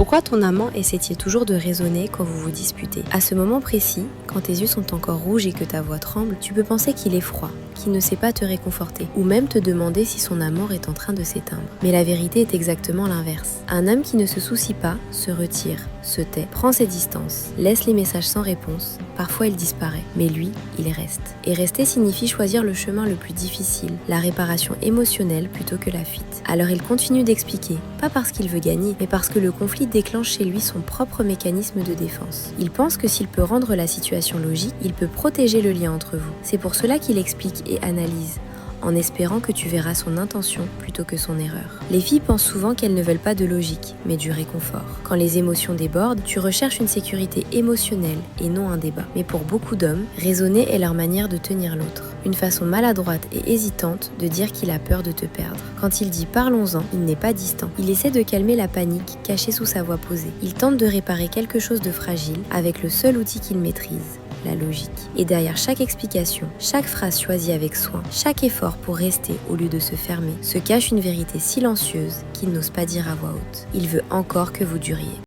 Pourquoi ton amant essaie-t-il toujours de raisonner quand vous vous disputez? À ce moment précis, quand tes yeux sont encore rouges et que ta voix tremble, tu peux penser qu'il est froid, qu'il ne sait pas te réconforter, ou même te demander si son amour est en train de s'éteindre. Mais la vérité est exactement l'inverse. Un homme qui ne se soucie pas, se retire, se tait, prend ses distances, laisse les messages sans réponse, parfois il disparaît, mais lui, il reste. Et rester signifie choisir le chemin le plus difficile, la réparation émotionnelle plutôt que la fuite. Alors il continue d'expliquer, pas parce qu'il veut gagner, mais parce que le conflit déclenche chez lui son propre mécanisme de défense. Il pense que s'il peut rendre la situation logique, il peut protéger le lien entre vous. C'est pour cela qu'il explique et analyse, en espérant que tu verras son intention plutôt que son erreur. Les filles pensent souvent qu'elles ne veulent pas de logique, mais du réconfort. Quand les émotions débordent, tu recherches une sécurité émotionnelle et non un débat. Mais pour beaucoup d'hommes, raisonner est leur manière de tenir l'autre. Une façon maladroite et hésitante de dire qu'il a peur de te perdre. Quand il dit « parlons-en », il n'est pas distant. Il essaie de calmer la panique cachée sous sa voix posée. Il tente de réparer quelque chose de fragile avec le seul outil qu'il maîtrise, la logique. Et derrière chaque explication, chaque phrase choisie avec soin, chaque effort pour rester au lieu de se fermer, se cache une vérité silencieuse qu'il n'ose pas dire à voix haute. Il veut encore que vous duriez.